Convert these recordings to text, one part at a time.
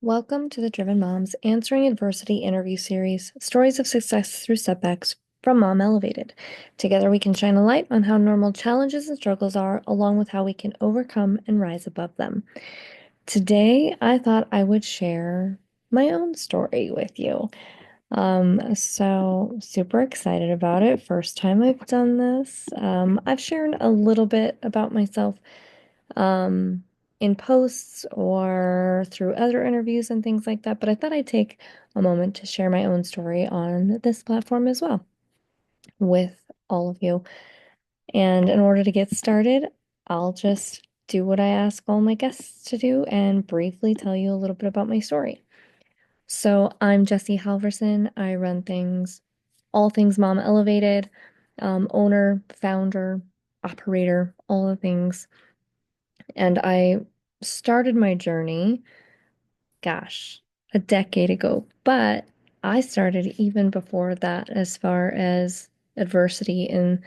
Welcome to the Driven Moms Answering Adversity interview series, Stories of Success Through Setbacks from Mom Elevated. Together we can shine a light on how normal challenges and struggles are, along with how we can overcome and rise above them. Today, I thought I would share my own story with you. So super excited about it. First time I've done this. I've shared a little bit about myself um, in posts or through other interviews and things like that. But I thought I'd take a moment to share my own story on this platform as well with all of you. And in order to get started, I'll just do what I ask all my guests to do and briefly tell you a little bit about my story. So I'm Jessie Halvorsen. I run all things Mom Elevated, owner, founder, operator, all the things. And I started my journey, gosh, a decade ago. But I started even before that as far as adversity and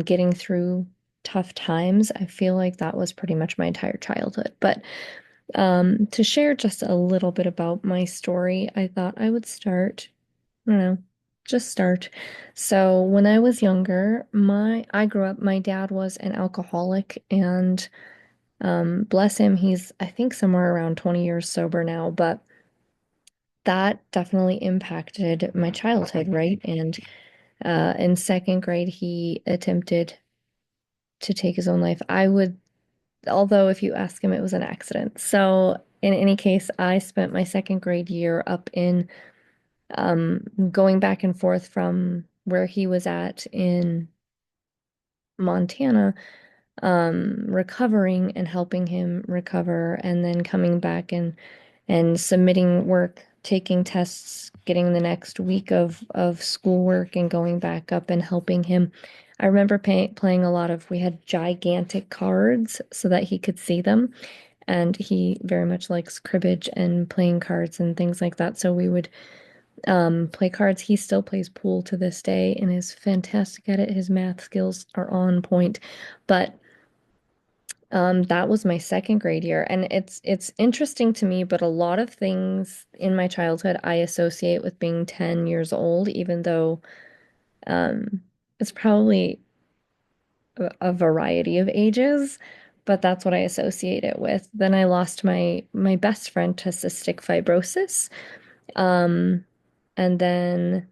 getting through tough times. I feel like that was pretty much my entire childhood. But to share just a little bit about my story, I thought I would start, I don't know, just start. So when I was younger, I grew up, my dad was an alcoholic and bless him, he's I think somewhere around 20 years sober now, but that definitely impacted my childhood, right? And in second grade, he attempted to take his own life. Although if you ask him, it was an accident. So in any case, I spent my second grade year up in going back and forth from where he was at in Montana, recovering and helping him recover, and then coming back and submitting work, taking tests, getting the next week of schoolwork, and going back up and helping him. I remember playing a lot of, we had gigantic cards so that he could see them. And he very much likes cribbage and playing cards and things like that. So we would play cards. He still plays pool to this day and is fantastic at it. His math skills are on point. But that was my second grade year, and it's interesting to me, but a lot of things in my childhood I associate with being 10 years old, even though um, it's probably a variety of ages, but that's what I associate it with. Then I lost my best friend to cystic fibrosis, um, and then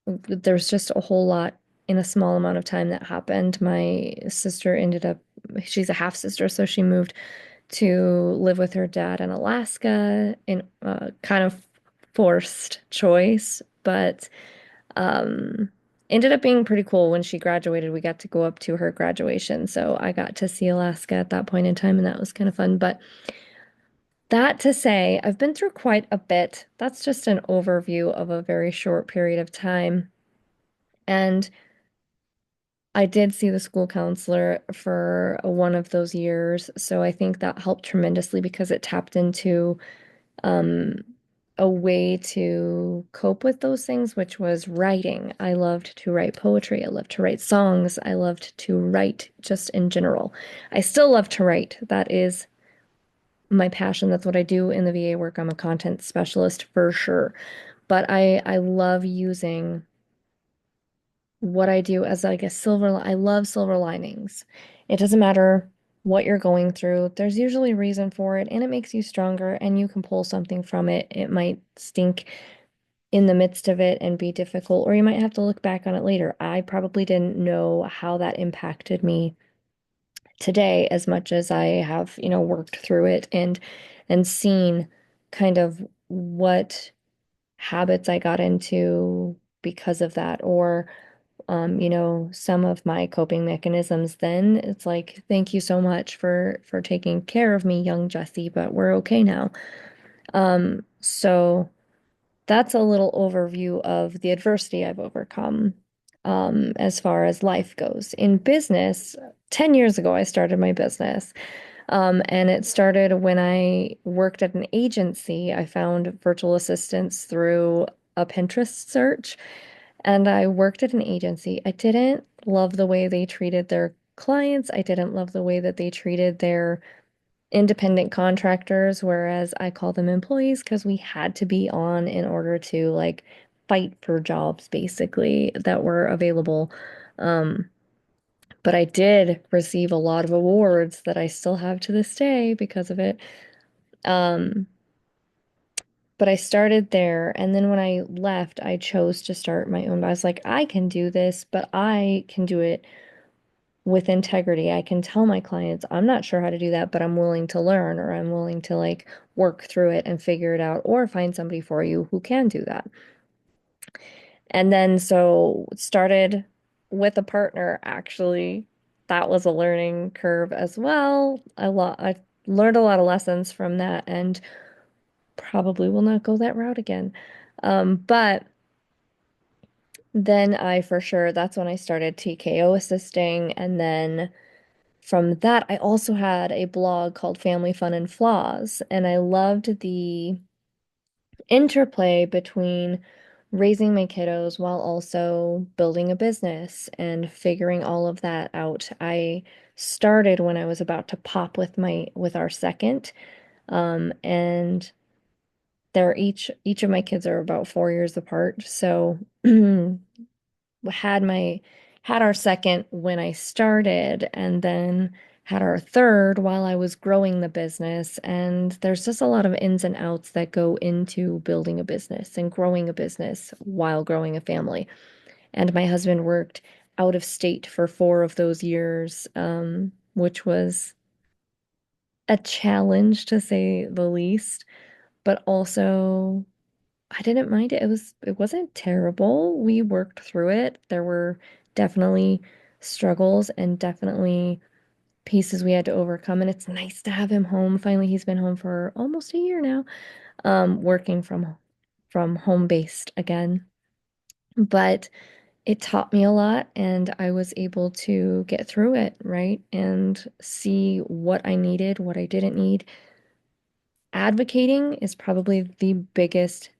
there's just a whole lot in a small amount of time that happened. My sister ended up, she's a half sister, so she moved to live with her dad in Alaska in kind of forced choice, but um, ended up being pretty cool. When she graduated, we got to go up to her graduation. So I got to see Alaska at that point in time, and that was kind of fun. But that to say, I've been through quite a bit. That's just an overview of a very short period of time. And I did see the school counselor for one of those years. So I think that helped tremendously because it tapped into um, a way to cope with those things, which was writing. I loved to write poetry. I loved to write songs. I loved to write just in general. I still love to write. That is my passion. That's what I do in the VA work. I'm a content specialist for sure. But I love using what I do as like a I love silver linings. It doesn't matter what you're going through. There's usually a reason for it, and it makes you stronger, and you can pull something from it. It might stink in the midst of it and be difficult, or you might have to look back on it later. I probably didn't know how that impacted me today as much as I have, worked through it and seen kind of what habits I got into because of that, or some of my coping mechanisms. Then it's like, thank you so much for taking care of me, young Jessie, but we're okay now. So that's a little overview of the adversity I've overcome, as far as life goes. In business, 10 years ago, I started my business. And it started when I worked at an agency. I found virtual assistants through a Pinterest search, and I worked at an agency. I didn't love the way they treated their clients. I didn't love the way that they treated their independent contractors, whereas I call them employees because we had to be on in order to like fight for jobs basically that were available. Um, but I did receive a lot of awards that I still have to this day because of it. Um, but I started there, and then when I left, I chose to start my own. I was like, I can do this, but I can do it with integrity. I can tell my clients, I'm not sure how to do that, but I'm willing to learn, or I'm willing to like work through it and figure it out, or find somebody for you who can do that. And then so started with a partner, actually. That was a learning curve as well. I learned a lot of lessons from that and probably will not go that route again. But then I for sure, that's when I started TKO assisting. And then from that, I also had a blog called Family Fun and Flaws. And I loved the interplay between raising my kiddos while also building a business and figuring all of that out. I started when I was about to pop with our second. And they're each of my kids are about 4 years apart. So had my had our second when I started and then had our third while I was growing the business. And there's just a lot of ins and outs that go into building a business and growing a business while growing a family. And my husband worked out of state for 4 of those years, which was a challenge to say the least, but also I didn't mind it. It wasn't terrible. We worked through it. There were definitely struggles and definitely pieces we had to overcome. And it's nice to have him home. Finally, he's been home for almost a year now, working from home based again. But it taught me a lot and I was able to get through it, right? And see what I needed, what I didn't need. Advocating is probably the biggest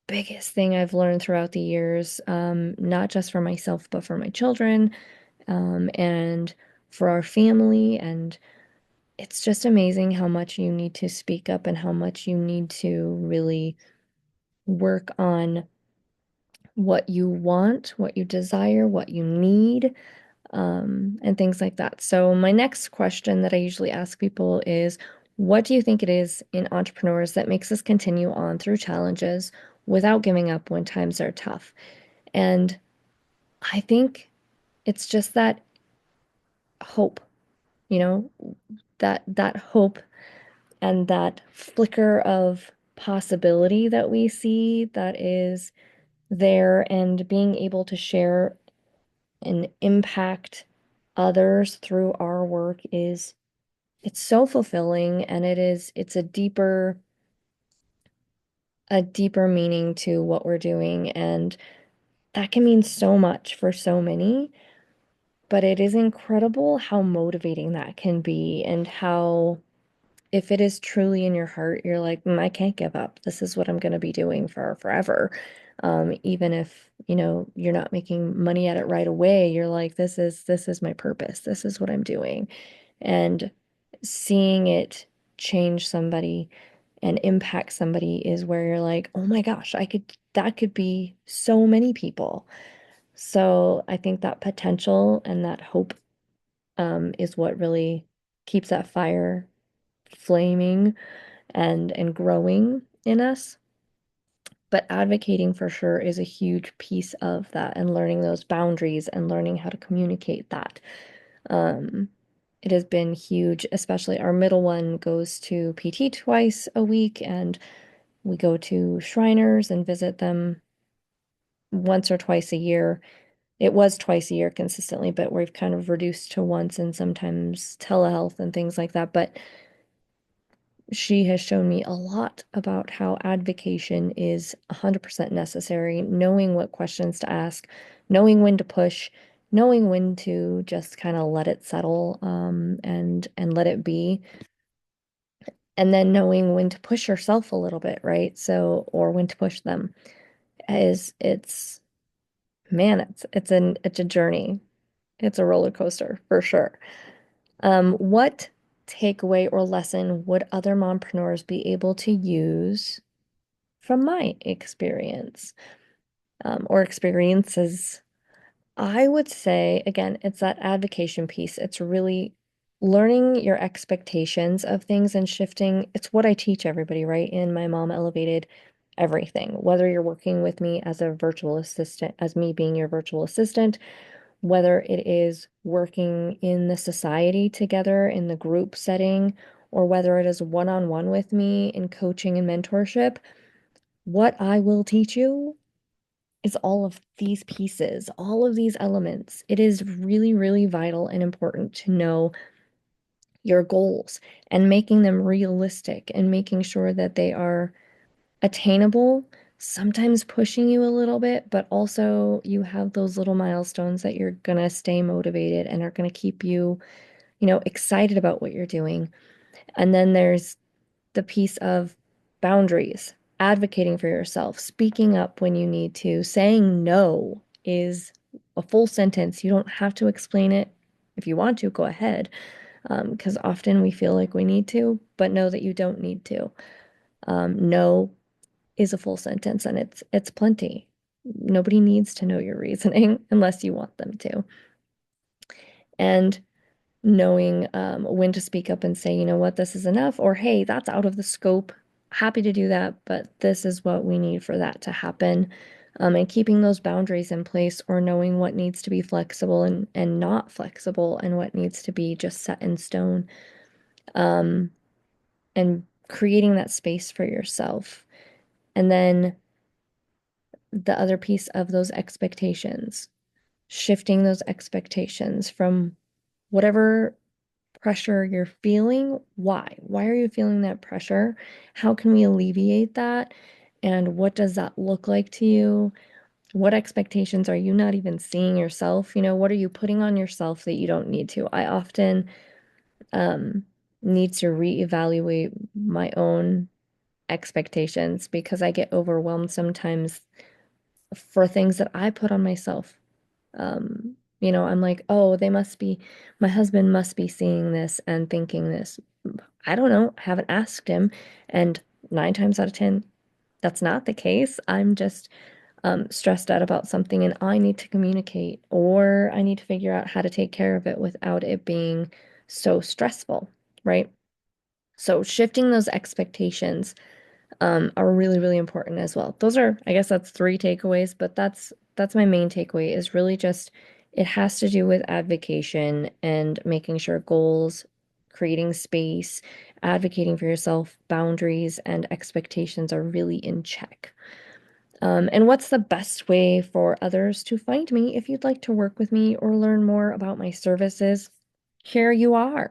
thing I've learned throughout the years, not just for myself, but for my children, and for our family. And it's just amazing how much you need to speak up and how much you need to really work on what you want, what you desire, what you need, and things like that. So, my next question that I usually ask people is, what do you think it is in entrepreneurs that makes us continue on through challenges without giving up when times are tough? And I think it's just that hope, you know, that hope and that flicker of possibility that we see that is there and being able to share and impact others through our work is it's so fulfilling and it's a deeper meaning to what we're doing and that can mean so much for so many. But it is incredible how motivating that can be and how, if it is truly in your heart, you're like, I can't give up. This is what I'm going to be doing for forever. Even if, you're not making money at it right away, you're like, this is my purpose. This is what I'm doing. And seeing it change somebody and impact somebody is where you're like, oh my gosh, that could be so many people. So I think that potential and that hope is what really keeps that fire flaming and growing in us. But advocating for sure is a huge piece of that and learning those boundaries and learning how to communicate that. Um, it has been huge, especially our middle one goes to PT twice a week, and we go to Shriners and visit them once or twice a year. It was twice a year consistently, but we've kind of reduced to once and sometimes telehealth and things like that. But she has shown me a lot about how advocation is 100% necessary, knowing what questions to ask, knowing when to push, knowing when to just kind of let it settle, and let it be, and then knowing when to push yourself a little bit, right? So, or when to push them. Is it's man, it's a journey. It's a roller coaster for sure. What takeaway or lesson would other mompreneurs be able to use from my experience, or experiences? I would say, again, it's that advocation piece. It's really learning your expectations of things and shifting. It's what I teach everybody, right? In my Mom Elevated Everything. Whether you're working with me as a virtual assistant, as me being your virtual assistant, whether it is working in the society together in the group setting, or whether it is one-on-one with me in coaching and mentorship, what I will teach you is all of these pieces, all of these elements. It is really, really vital and important to know your goals and making them realistic and making sure that they are attainable, sometimes pushing you a little bit, but also you have those little milestones that you're gonna stay motivated and are gonna keep you, excited about what you're doing. And then there's the piece of boundaries, advocating for yourself, speaking up when you need to, saying no is a full sentence. You don't have to explain it. If you want to, go ahead, because often we feel like we need to, but know that you don't need to. No is a full sentence, and it's plenty. Nobody needs to know your reasoning unless you want them to. And knowing when to speak up and say, you know what, this is enough, or hey, that's out of the scope. Happy to do that, but this is what we need for that to happen. And keeping those boundaries in place, or knowing what needs to be flexible and not flexible, and what needs to be just set in stone. Um, and creating that space for yourself. And then the other piece of those expectations, shifting those expectations from whatever pressure you're feeling. Why? Why are you feeling that pressure? How can we alleviate that? And what does that look like to you? What expectations are you not even seeing yourself? What are you putting on yourself that you don't need to? I often um, need to reevaluate my own expectations because I get overwhelmed sometimes for things that I put on myself. I'm like, oh, my husband must be seeing this and thinking this. I don't know, I haven't asked him. And 9 times out of 10, that's not the case. I'm just stressed out about something and I need to communicate, or I need to figure out how to take care of it without it being so stressful, right? So shifting those expectations are really, really important as well. I guess that's three takeaways, but that's my main takeaway is really just it has to do with advocation and making sure goals, creating space, advocating for yourself, boundaries, and expectations are really in check. And what's the best way for others to find me if you'd like to work with me or learn more about my services? Here you are.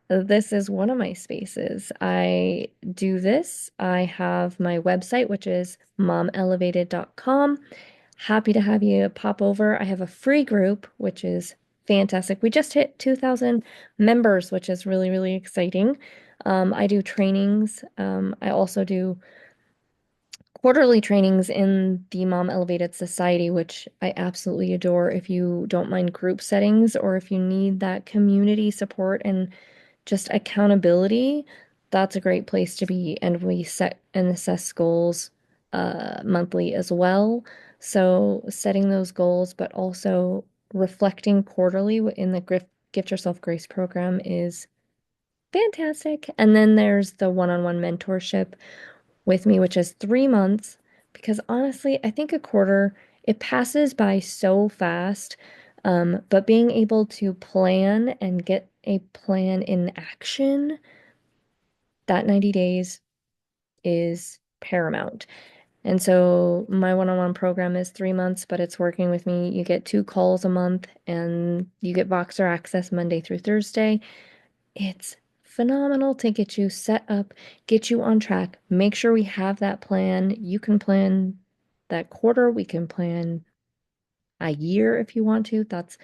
This is one of my spaces. I do this. I have my website, which is momelevated.com. Happy to have you pop over. I have a free group, which is fantastic. We just hit 2,000 members, which is really, really exciting. I do trainings. I also do quarterly trainings in the Mom Elevated Society, which I absolutely adore. If you don't mind group settings, or if you need that community support and just accountability, that's a great place to be. And we set and assess goals monthly as well. So setting those goals, but also reflecting quarterly in the Gift Yourself Grace program is fantastic. And then there's the one-on-one mentorship with me, which is 3 months, because honestly, I think a quarter, it passes by so fast. But being able to plan and get a plan in action, that 90 days is paramount. And so my one-on-one program is 3 months, but it's working with me. You get 2 calls a month and you get Voxer access Monday through Thursday. It's phenomenal to get you set up, get you on track, make sure we have that plan. You can plan that quarter, we can plan a year if you want to. That's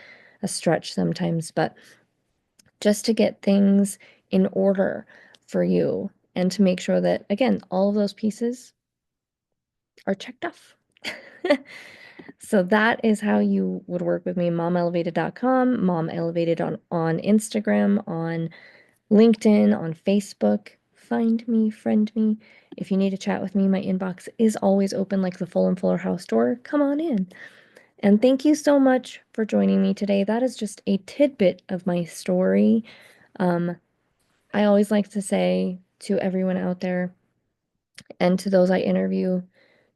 a stretch sometimes, but just to get things in order for you and to make sure that, again, all of those pieces are checked off. So that is how you would work with me, momelevated.com, mom elevated on Instagram, on LinkedIn, on Facebook. Find me, friend me. If you need to chat with me, my inbox is always open like the Full and Fuller house door. Come on in. And thank you so much for joining me today. That is just a tidbit of my story. Um, I always like to say to everyone out there and to those I interview,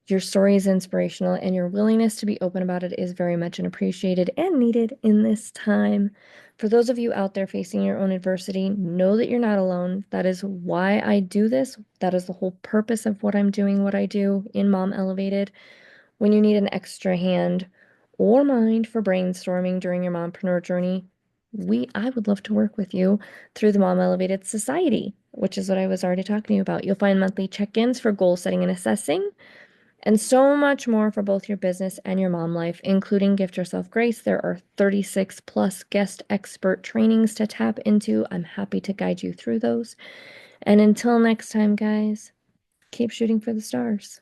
your story is inspirational, and your willingness to be open about it is very much appreciated and needed in this time. For those of you out there facing your own adversity, know that you're not alone. That is why I do this. That is the whole purpose of what I'm doing, what I do in Mom Elevated. When you need an extra hand or mind for brainstorming during your mompreneur journey, I would love to work with you through the Mom Elevated Society, which is what I was already talking to you about. You'll find monthly check-ins for goal setting and assessing, and so much more for both your business and your mom life, including Gift Yourself Grace. There are 36 plus guest expert trainings to tap into. I'm happy to guide you through those. And until next time, guys, keep shooting for the stars.